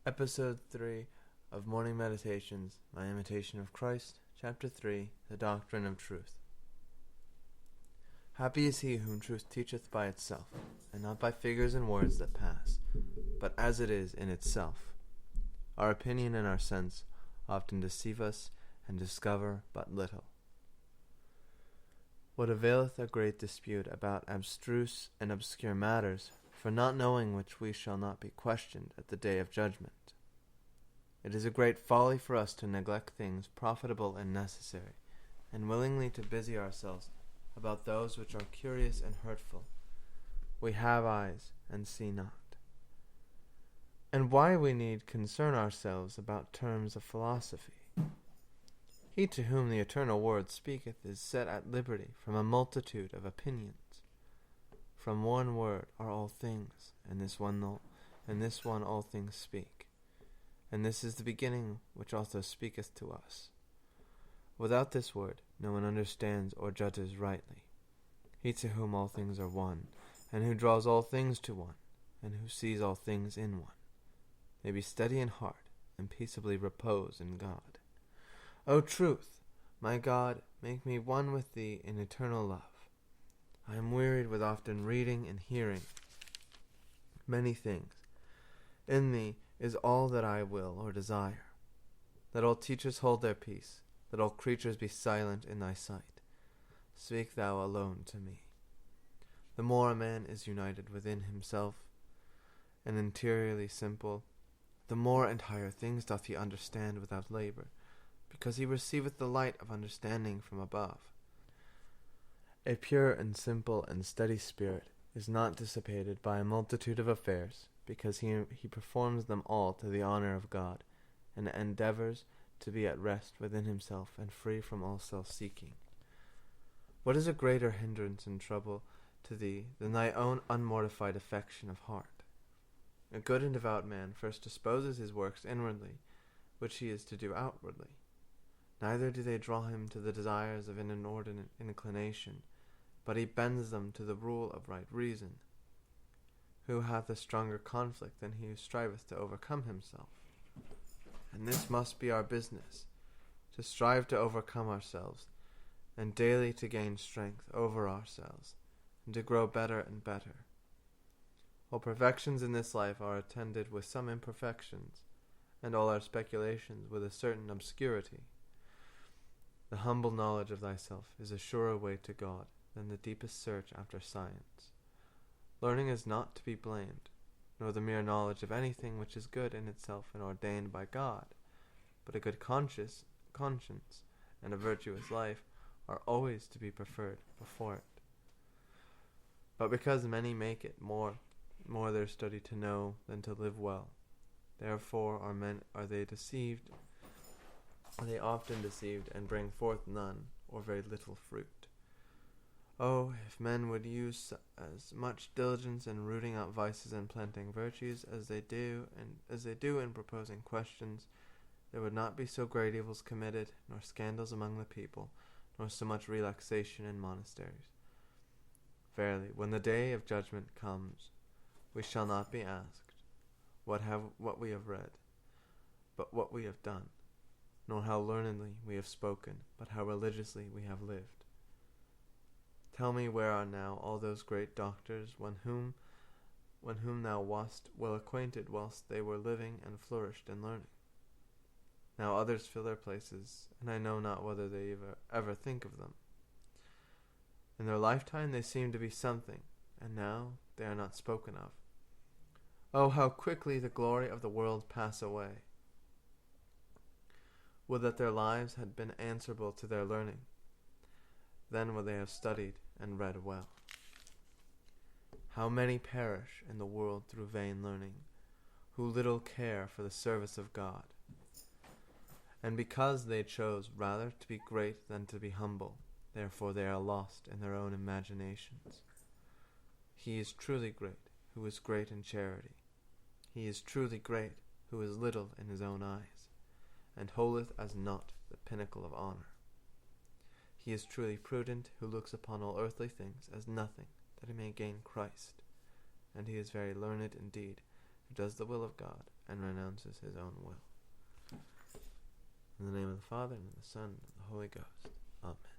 Episode 3 of Morning Meditations, My Imitation of Christ, Chapter 3, The Doctrine of Truth. Happy is he whom truth teacheth by itself, and not by figures and words that pass, but as it is in itself. Our opinion and our sense often deceive us and discover but little. What availeth a great dispute about abstruse and obscure matters, for not knowing which we shall not be questioned at the day of judgment? It is a great folly for us to neglect things profitable and necessary, and willingly to busy ourselves about those which are curious and hurtful. We have eyes and see not. And why we need concern ourselves about terms of philosophy? He to whom the eternal word speaketh is set at liberty from a multitude of opinions. From one word are all things, and this one all things speak. And this is the beginning which also speaketh to us. Without this word no one understands or judges rightly. He to whom all things are one, and who draws all things to one, and who sees all things in one, may be steady in heart, and peaceably repose in God. O truth, my God, make me one with thee in eternal love. I am wearied with often reading and hearing many things. In thee is all that I will or desire. Let all teachers hold their peace. Let all creatures be silent in thy sight. Speak thou alone to me. The more a man is united within himself, and interiorly simple, the more and higher things doth he understand without labor, because he receiveth the light of understanding from above. A pure and simple and steady spirit is not dissipated by a multitude of affairs, because he performs them all to the honor of God, and endeavors to be at rest within himself and free from all self-seeking. What is a greater hindrance and trouble to thee than thy own unmortified affection of heart? A good and devout man first disposes his works inwardly, which he is to do outwardly. Neither do they draw him to the desires of an inordinate inclination, but he bends them to the rule of right reason. Who hath a stronger conflict than he who striveth to overcome himself? And this must be our business, to strive to overcome ourselves, and daily to gain strength over ourselves, and to grow better and better. All perfections in this life are attended with some imperfections, and all our speculations with a certain obscurity. The humble knowledge of thyself is a surer way to God than the deepest search after science. Learning is not to be blamed, nor the mere knowledge of anything which is good in itself and ordained by God, but a good conscience and a virtuous life are always to be preferred before it. But because many make it more their study to know than to live well, therefore are they often deceived, and bring forth none or very little fruit. Oh, if men would use as much diligence in rooting out vices and planting virtues as they do in proposing questions, there would not be so great evils committed, nor scandals among the people, nor so much relaxation in monasteries. Verily, when the day of judgment comes, we shall not be asked what we have read, but what we have done, nor how learnedly we have spoken, but how religiously we have lived. Tell me, where are now all those great doctors, when whom thou wast well acquainted whilst they were living and flourished in learning? Now others fill their places, and I know not whether they ever think of them. In their lifetime they seem to be something, and now they are not spoken of. Oh, how quickly the glory of the world pass away! Would that their lives had been answerable to their learning. Then would they have studied and read well. How many perish in the world through vain learning, who little care for the service of God, and because they chose rather to be great than to be humble, therefore they are lost in their own imaginations. He is truly great who is great in charity. He is truly great who is little in his own eyes, and holdeth as naught the pinnacle of honor. He is truly prudent who looks upon all earthly things as nothing, that he may gain Christ. And he is very learned indeed who does the will of God and renounces his own will. In the name of the Father, and of the Son, and of the Holy Ghost. Amen.